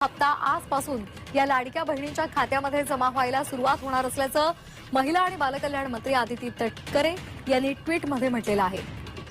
हप्ता आजपासून या लाडक्या बहिणींच्या खात्यामध्ये जमा व्हायला सुरुवात होणार असल्याचं महिला आणि बालकल्याण मंत्री आदिती तटकरे यांनी ट्विटमध्ये म्हटलेलं आहे.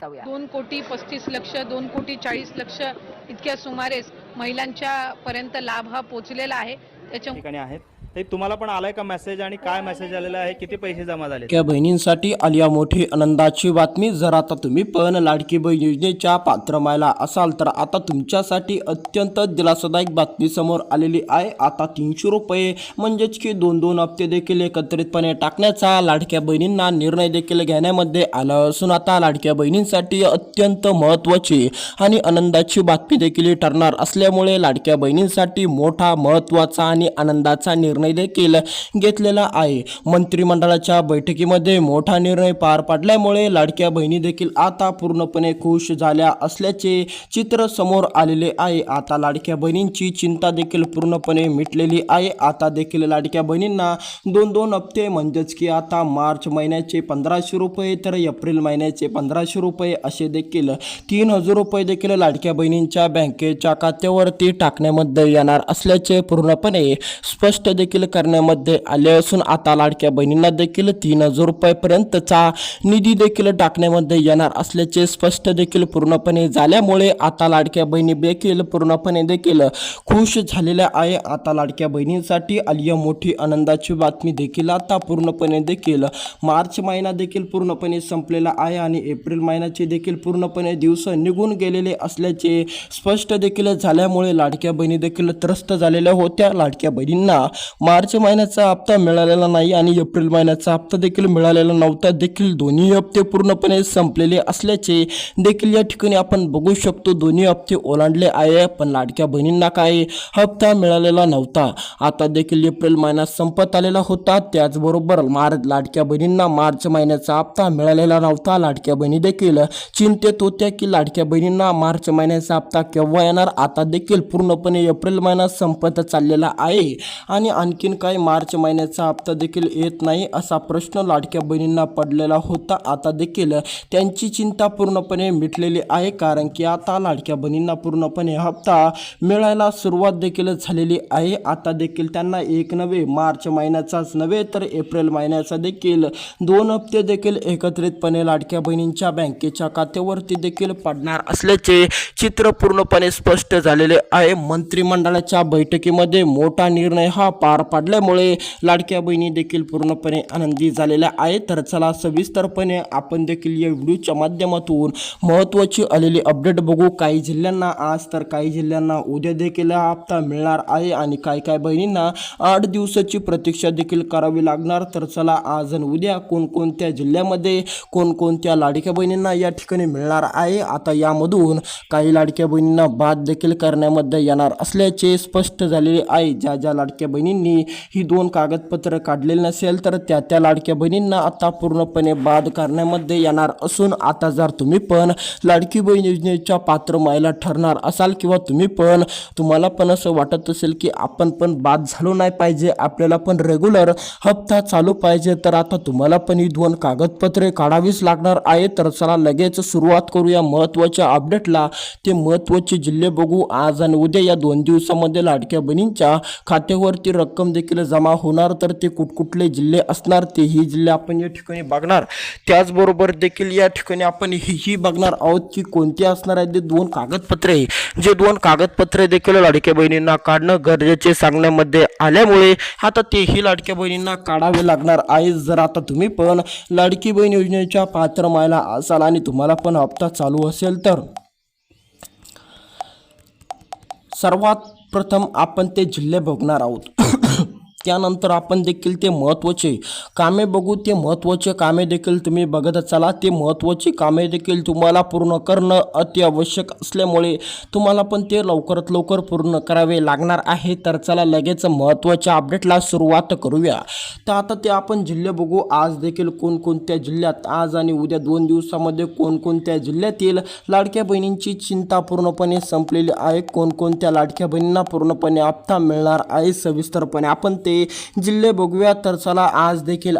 2,35,00,000 2,40,00,000 इतक्या सुमारेस महिलांच्या पर्यंत लाभ हा पोहोचलेला आहे. त्याच्या ठिकाणी आहेत ते तुम्हाला पण आलाय का मेसेज आणि काय मेसेज आलेला आहे, किती पैसे जमा झाले? लाडक्या बहिणींसाठी आली मोठी आनंदाची बातमी. जर आता तुम्ही पण लाडकी बहीण योजनेच्या पात्र व्हायला असाल तर आता तुमच्यासाठी अत्यंत दिलासादायक बातमी समोर आलेली आहे. आता 300 रुपये म्हणजेच की 2 हप्ते देखील एकत्रितपणे टाकण्याचा लाडक्या बहिणींना निर्णय देखील घेण्यामध्ये आला असून आता लाडक्या बहिणींसाठी अत्यंत महत्त्वाची आणि आनंदाची बातमी देखील ठरणार असल्यामुळे लाडक्या बहिणींसाठी मोठा महत्त्वाचा आणि आनंदाचा निर्णय देखील घेतलेला आहे. मंत्रिमंडळाच्या बैठकीमध्ये मोठा निर्णय पार पडल्यामुळे लाडक्या बहिणी देखील आता पूर्णपणे खुश झाल्या असल्याचे चित्र समोर आलेले आहे. आता लाडक्या बहिणींची चिंता देखील पूर्णपणे मिटलेली आहे. आता देखील लाडक्या बहिणींना 2 हप्ते म्हणजेच की आता मार्च महिन्याचे 1,500 रुपये तर एप्रिल महिन्याचे 1,500 रुपये असे देखील 3,000 रुपये देखील लाडक्या बहिणींच्या बँकेच्या खात्यावरती टाकण्यामध्ये येणार असल्याचे पूर्णपणे स्पष्ट देखील करण्यामध्ये आले असून आता लाडक्या बहिणींना देखील 3,000 रुपयापर्यंतचा निधी देखील टाकण्यामध्ये येणार असल्याचे स्पष्ट देखील पूर्णपणे झाल्यामुळे आता लाडक्या बहिणी देखील पूर्णपणे देखील खुश झालेल्या आहे. आता लाडक्या बहिणींसाठी आली मोठी आनंदाची बातमी देखील आता पूर्णपणे देखील मार्च महिना देखील पूर्णपणे संपलेला आहे आणि एप्रिल महिन्याचे देखील पूर्णपणे दिवस निघून गेलेले असल्याचे स्पष्ट देखील झाल्यामुळे लाडक्या बहिणी देखील त्रस्त झालेल्या होत्या. लाडक्या बहिणींना मार्च महिन्याचा हप्ता मिळालेला नाही आणि एप्रिल महिन्याचा हप्ता देखील मिळालेला नव्हता. देखील दोन्ही हप्ते पूर्णपणे संपलेले असल्याचे देखील या ठिकाणी आपण बघू शकतो. दोन्ही हप्ते ओलांडले आहे पण लाडक्या बहिणींना काही हप्ता मिळालेला नव्हता. आता देखील एप्रिल महिना संपत आलेला होता. त्याचबरोबर लाडक्या बहिणींना मार्च महिन्याचा हप्ता मिळालेला नव्हता. लाडक्या बहिणी देखील चिंतेत होत्या की लाडक्या बहिणींना मार्च महिन्याचा हप्ता केव्हा येणार. आता देखील पूर्णपणे एप्रिल महिना संपत चाललेला आहे आणि आणखीन काही मार्च महिन्याचा हप्ता देखील येत नाही असा प्रश्न लाडक्या बहिणींना पडलेला होता. आता देखील त्यांची चिंता पूर्णपणे मिटलेली आहे कारण की आता लाडक्या बहिणींना पूर्णपणे हप्ता मिळायला सुरुवात देखील झालेली आहे. आता देखील त्यांना एक नव्हे मार्च महिन्याचाच नव्हे तर एप्रिल महिन्याचा देखील 2 हप्ते देखील एकत्रितपणे लाडक्या बहिणींच्या बँकेच्या खात्यावरती देखील पडणार असल्याचे चित्र पूर्णपणे स्पष्ट झालेले आहे. मंत्रिमंडळाच्या बैठकीमध्ये मोठा निर्णय हा पार पाडल्यामुळे लाडक्या बहिणी देखील पूर्णपणे आनंदी झालेल्या आहेत. तर चला सविस्तरपणे आपण देखील या व्हिडिओच्या माध्यमातून महत्त्वाची आलेली अपडेट बघू. काही जिल्ह्यांना आज तर काही जिल्ह्यांना उद्या देखील हा हप्ता मिळणार आहे आणि काही बहिणींना 8 दिवसाची प्रतीक्षा देखील करावी लागणार. तर चला आज आणि उद्या कोणकोणत्या जिल्ह्यामध्ये कोणकोणत्या लाडक्या बहिणींना या ठिकाणी मिळणार आहे. आता यामधून काही लाडक्या बहिणींना बाद देखील करण्यामध्ये येणार असल्याचे स्पष्ट झालेले आहे. ज्या लाडक्या बहिणींनी ही 2 कागदपत्र काढलेली नसेल तर त्या लाडक्या बहिणींना आता पूर्णपणे बाद करण्यामध्ये येणार असून आता जर तुम्ही पण लाडकी बहीण योजनेच्या पात्र महिला ठरणार असाल किंवा तुम्हाला पण असं वाटत असेल की आपण पण बाद झालो नाही पाहिजे, आपल्याला पण रेग्युलर हप्ता चालू पाहिजे, तर आता तुम्हाला पण ही 2 कागदपत्रे काढावीच लागणार आहे. तर चला लगेच सुरुवात करूया महत्त्वाच्या अपडेटला. ते महत्त्वाचे जिल्हे बघू. आज आणि उद्या या 2 दिवसामध्ये लाडक्या बहिणींच्या खात्यावरती रक्कम देखील जमा होणार. तर ते कुठले जिल्हे असणार तेही जिल्हे आपण या ठिकाणी बघणार. त्याचबरोबर देखील या ठिकाणी आपण ही बघणार आहोत की कोणते असणार आहेत ते 2 कागदपत्रे. जे 2 कागदपत्रे देखील लाडक्या बहिणींना काढणं गरजेचे सांगण्यामध्ये आल्यामुळे आता तेही लाडक्या बहिणींना काढावे लागणार आहे. जर आता तुम्ही पण लाडकी बहीण योजनेच्या पात्र महिला असाल आणि तुम्हाला पण हप्ता चालू असेल तर सर्वात प्रथम आपण ते जिल्हे बघणार आहोत. त्यानंतर आपण देखील ते महत्त्वाचे कामे बघू. ते महत्त्वाचे कामे देखील तुम्ही बघत चला. ते महत्त्वाची कामे देखील तुम्हाला पूर्ण करणं अति आवश्यक असल्यामुळे तुम्हाला पण ते लवकरात लवकर पूर्ण करावे लागणार आहे. तर चला लगेच महत्त्वाच्या अपडेटला सुरुवात करूया. तर आता ते आपण जिल्हे बघू. आज देखील कोणकोणत्या जिल्ह्यात आज आणि उद्या 2 दिवसामध्ये कोणकोणत्या जिल्ह्यातील लाडक्या बहिणींची चिंता पूर्णपणे संपलेली आहे, कोणकोणत्या लाडक्या बहिणींना पूर्णपणे हप्ता मिळणार आहे, सविस्तरपणे आपण ते असल्याचे जिल्हे बघूया. तर चला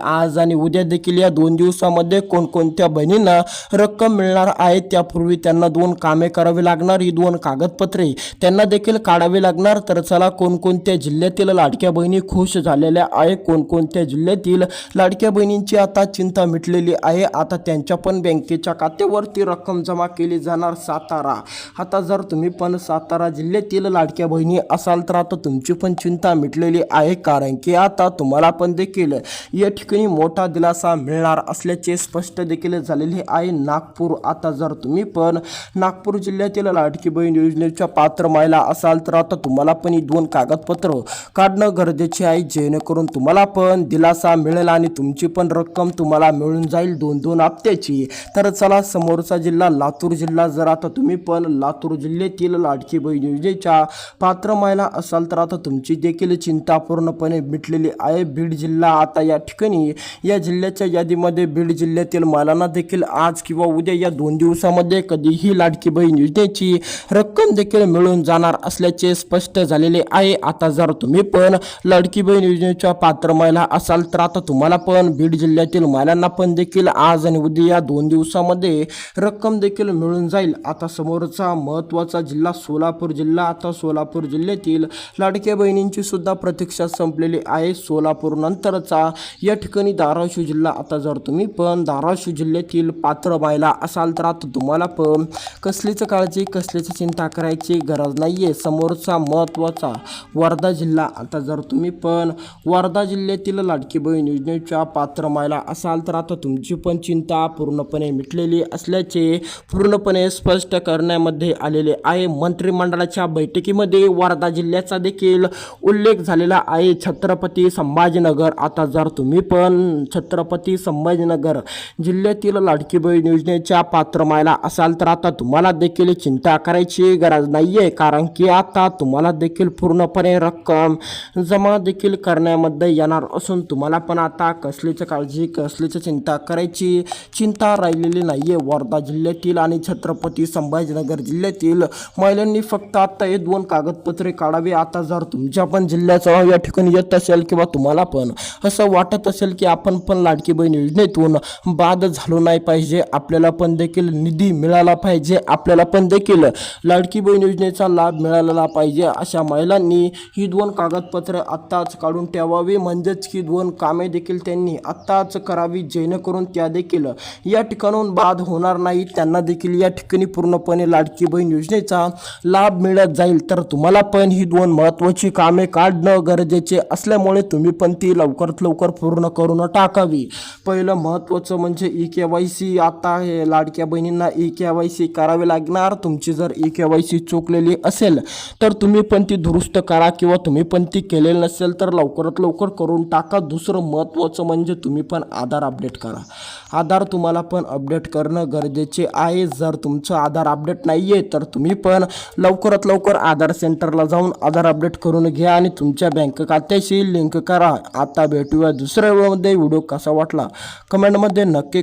आज आणि उद्या देखील या 2 दिवसामध्ये कोणकोणत्या बहिणींना रक्कम मिळणार आहे. त्यापूर्वी त्यांना 2 कामे करावी लागणार. ही 2 कागदपत्रे त्यांना देखील काढावी लागणार. तर चला कोणकोणत्या जिल्ह्यातील लाडक्या बहिणी खुश झालेल्या आहे, कोणकोणत्या जिल्ह्यातील लाडक्या बहिणींची आता चिंता मिटलेली आहे. आता त्यांच्या पण बँकेच्या खात्यावरती रक्कम जमा केली जाणार. सातारा. आता जर तुम्ही पण सातारा जिल्ह्यातील लाडक्या बहिणी असाल तर आता तुमची पण चिंता मिटलेली आहे, कारण की आता तुम्हाला पण देखील या ठिकाणी मोठा दिलासा मिळणार असल्याचे स्पष्ट देखील झालेले आहे. नागपूर. आता जर तुम्ही पण नागपूर जिल्ह्यातील लाडकी बहीण योजनेच्या पात्र महिला असाल तर आता तुम्हाला पण ही 2 कागदपत्र काढणं गरजेचे आहे, जेणेकरून तुम्हाला पण दिलासा मिळेल आणि तुमची पण रक्कम तुम्हाला मिळून जाईल 2-2 हप्त्याची. तर चला समोरचा जिल्हा लातूर जिल्हा. जर आता तुम्ही पण लातूर जिल्ह्यातील लाडकी बहीण योजनेच्या पात्र महिला असाल तर आता तुमची देखील चिंता पूर्णपणे मिटलेली आहे. बीड जिल्हा. आता या ठिकाणी या जिल्ह्याच्या यादीमध्ये बीड जिल्ह्यातील महिलांना देखील आज किंवा उद्या या 2 दिवसामध्ये कधीही लाडकी बहीण योजनेची रक्कम देखील मिळून जाणार असल्याचे स्पष्ट झालेले आहे. आता जर तुम्ही पण लाडकी बहीण योजनेच्या पात्र महिला असाल तर आता तुम्हाला पण बीड जिल्ह्यातील महिलांना पण देखील आज आणि उद्या या 2 दिवसामध्ये रक्कम देखील मिळून जाईल. आता समोरचा महत्त्वाचा जिल्हा सोलापूर जिल्हा. आता सोलापूर जिल्ह्यातील लाडक्या बहिणींची सुद्धा प्रतीक्षा संपलेली आहे. सोलापूर नंतरचा या ठिकाणी धाराशिव जिल्हा. आता जर तुम्ही पण धाराशिव जिल्ह्यातील पात्र महिला असाल तर आता तुम्हाला पण कसलीच काळजी कसलीच चिंता करायची गरज नाही आहे. समोरचा महत्त्वाचा वर्धा जिल्हा. आता जर तुम्ही पण वर्धा जिल्ह्यातील लाडकी बहीण योजनेच्या पात्र महिला असाल तर आता तुमची पण चिंता पूर्णपणे मिटलेली असल्याचे पूर्णपणे स्पष्ट करण्यामध्ये आलेले आहे. मंत्रिमंडळाच्या बैठकीमध्ये वर्धा जिल्ह्याचा देखील उल्लेख झालेला आहे. छत्रपती संभाजीनगर. आता जर तुम्ही पण छत्रपती संभाजीनगर जिल्ह्यातील लाडकी बहीण योजनेच्या पात्र महिला असाल तर आता तुम्हाला देखील चिंता करायची गरज नाही आहे, कारण की आता तुम्हाला देखील पूर्णपणे रक्कम जमा देखील करण्यामध्ये येणार असून तुम्हाला पण आता कसलीच काळजी कसलीच चिंता करायची चिंता राहिलेली नाही आहे. वर्धा जिल्ह्यातील आणि छत्रपती संभाजीनगर जिल्ह्यातील महिलांनी फक्त आता हे 2 कागदपत्रे काढावी. आता जर तुमच्या पण जिल्ह्याचं या ठिकाणी येत असेल किंवा तुम्हाला पण असं वाटत असेल की आपण पण लाडकी बहीण योजनेतून बाद झालो नाही पाहिजे, आपल्याला पण देखील निधी मिळाला पाहिजे, आपल्याला पण देखील लाडकी बहीण योजनेचा लाभ मिळालेला पाहिजे, अशा महिलांनी ही 2 कागदपत्रे आत्ताच काढून ठेवावी. म्हणजेच की 2 कामे देखील त्यांनी आत्ताच करावी, जेणेकरून त्या देखील या ठिकाणून बाद होणार नाही. त्यांना देखील या ठिकाणी पूर्णपणे लाडकी बहीण योजनेचा लाभ मिळत जाईल. तर तुम्हाला पण ही 2 महत्त्वाची कामे काढणं गरजेचे असल्यामुळे तुम्ही पण ती लवकरात लवकर पूर्ण करून टाकावी. पहिलं महत्त्वाचं म्हणजे EKYC. आता हे लाडक्या बहिणींना EKYC करावे लागणार. तुमची जर EKYC चुकलेली असेल तर तुम्ही पण ती दुरुस्त करा, किंवा तुम्ही पण ती केलेली नसेल तर लवकरात लवकर करून टाका. दुसरं महत्त्वाचं म्हणजे तुम्ही पण आधार अपडेट करा. आधार तुम्हाला पण अपडेट करणं गरजेचे आहे. जर तुमचं आधार अपडेट नाही आहे तर तुम्ही पण लवकरात लवकर आधार सेंटरला जाऊन आधार अपडेट करून घ्या आणि तुमच्या बँक खात्याशी लिंक करा. आता भेटूया दुसऱ्या व्हिडिओमध्ये. व्हिडिओ कसा वाटला कमेंटमध्ये नक्की